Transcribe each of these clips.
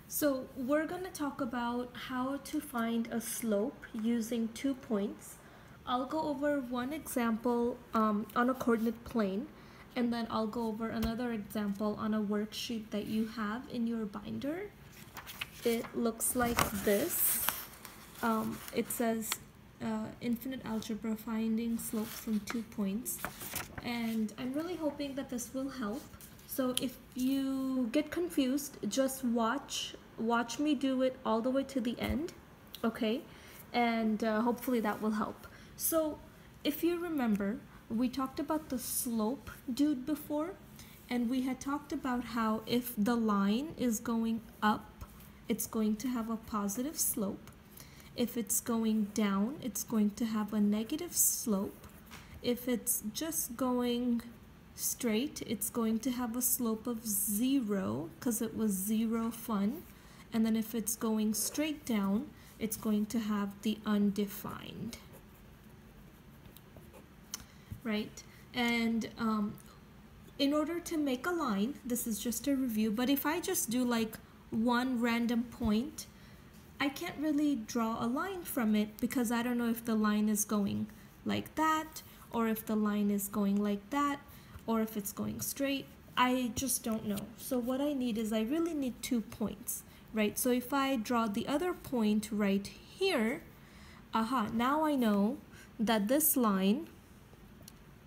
So we're going to talk about how to find a slope using 2 points. I'll go over one example on a coordinate plane, and then I'll go over another example on a worksheet that you have in your binder. It looks like this. It says infinite algebra finding slopes from 2 points, and I'm really hoping that this will help. So if you get confused, just watch me do it all the way to the end, okay? And hopefully that will help. So if you remember, we talked about the slope dude before, and we had talked about how if the line is going up, it's going to have a positive slope. If it's going down, it's going to have a negative slope. If it's just going straight, it's going to have a slope of 0 because it was 0 fun. And then if it's going straight down, it's going to have the undefined, right? And in order to make a line, this is just a review, but if I just do like one random point, I can't really draw a line from it because I don't know if the line is going like that, or if the line is going like that, or if it's going straight. I just don't know. So what I need is I really need 2 points, right? So if I draw the other point right here, now I know that this line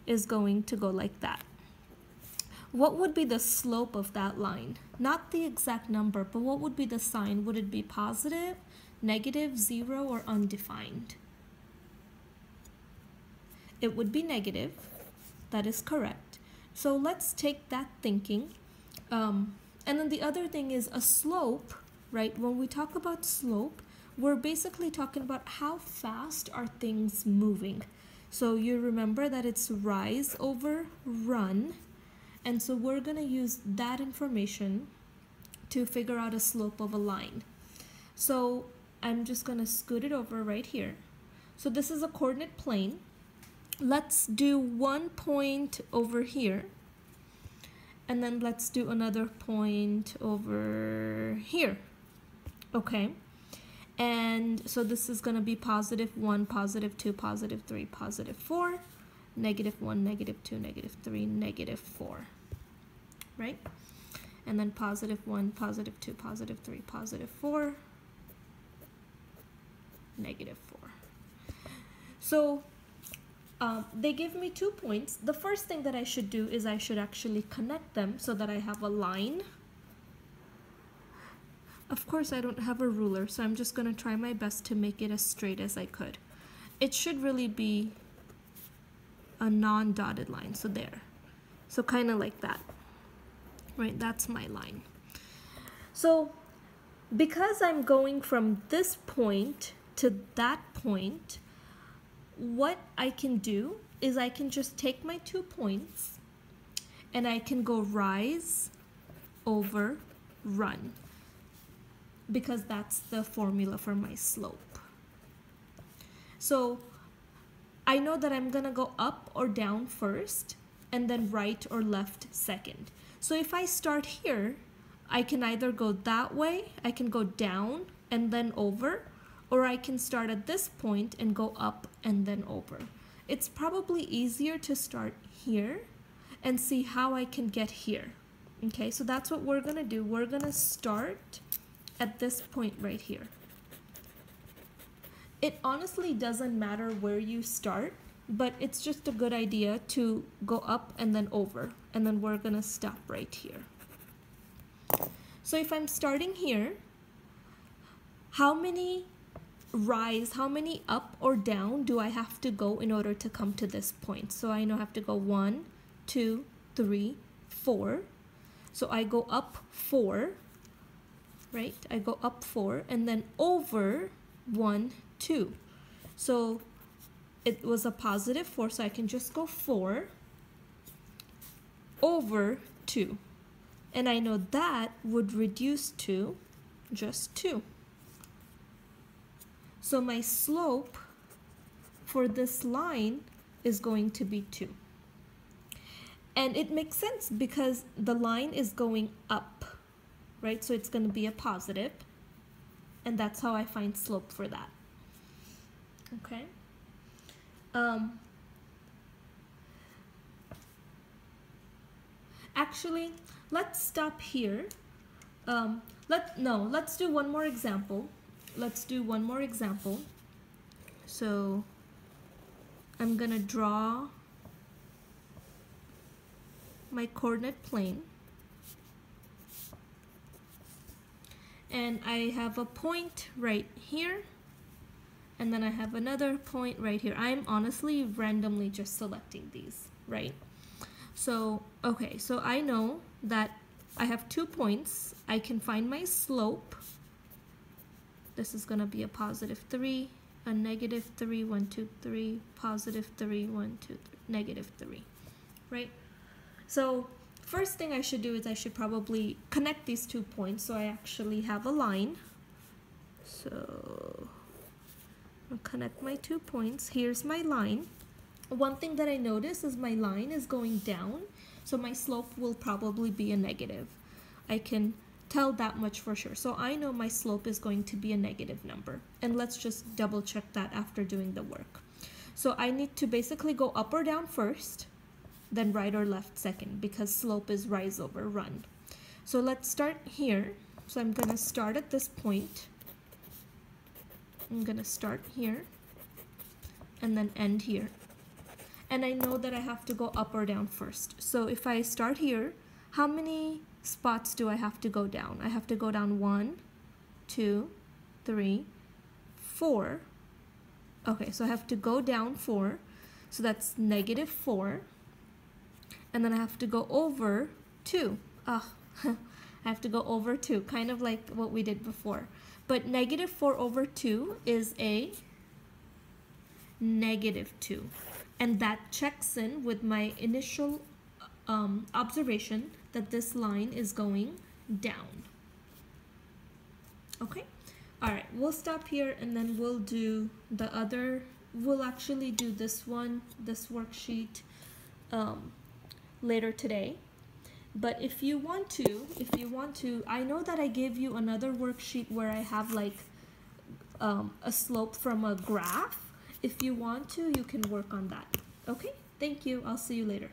is going to go like that. What would be the slope of that line? Not the exact number, but what would be the sign? Would it be positive, negative, 0, or undefined? It would be negative. That is correct. So let's take that thinking. And then the other thing is a slope, right? When we talk about slope, we're basically talking about how fast are things moving. So you remember that it's rise over run. And so we're going to use that information to figure out a slope of a line. So I'm just going to scoot it over right here. So this is a coordinate plane. Let's do 1 point over here. And then let's do another point over here. Okay. And so this is going to be positive 1, positive 2, positive 3, positive 4. Negative 1, negative 2, negative 3, negative 4, right? And then positive 1, positive 2, positive 3, positive 4, negative 4. So they give me 2 points. The first thing that I should do is I should actually connect them so that I have a line. Of course, I don't have a ruler, so I'm just going to try my best to make it as straight as I could. It should really be a non-dotted line, so there. So kind of like that, right? That's my line. So because I'm going from this point to that point, what I can do is I can just take my 2 points and I can go rise over run, because that's the formula for my slope. So I know that I'm gonna go up or down first and then right or left second. So if I start here, I can either go that way, I can go down and then over, or I can start at this point and go up and then over. It's probably easier to start here and see how I can get here. Okay, so that's what we're gonna do. We're gonna start at this point right here. It honestly doesn't matter where you start, but it's just a good idea to go up and then over, and then we're gonna stop right here. So if I'm starting here, how many up or down do I have to go in order to come to this point? So I know I have to go 1, 2, 3, 4. So I go up 4, right? I go up 4 and then over 1, 2. So it was a positive 4, so I can just go 4 over 2. And I know that would reduce to just 2. So my slope for this line is going to be 2. And it makes sense because the line is going up. right? So it's going to be a positive, and that's how I find slope for that. Okay. Actually, let's stop here. Let's do one more example. Let's do one more example. So I'm gonna draw my coordinate plane, and I have a point right here, and then I have another point right here. I'm honestly randomly just selecting these, right? So, okay, so I know that I have 2 points. I can find my slope. This is gonna be a +3, a -3, 1, 2, 3, +3, 1, 2, 3, -3, right? So first thing I should do is I should probably connect these 2 points so I actually have a line. So I'll connect my 2 points. Here's my line. One thing that I notice is my line is going down, so my slope will probably be a negative. I can tell that much for sure. So I know my slope is going to be a negative number. And let's just double check that after doing the work. So I need to basically go up or down first, then right or left second, because slope is rise over run. So let's start here. So I'm gonna start at this point. I'm gonna start here and then end here. And I know that I have to go up or down first. So if I start here, how many spots do I have to go down? I have to go down 1, 2, 3, 4. Okay, so I have to go down 4. So that's -4. And then I have to go over 2. I have to go over 2, kind of like what we did before. But -4 over 2 is a -2. And that checks in with my initial observation that this line is going down. Okay? All right, we'll stop here and then we'll do the other, we'll actually do this one, this worksheet later today. But if you want to, I know that I gave you another worksheet where I have like a slope from a graph. If you want to, you can work on that. Okay, thank you. I'll see you later.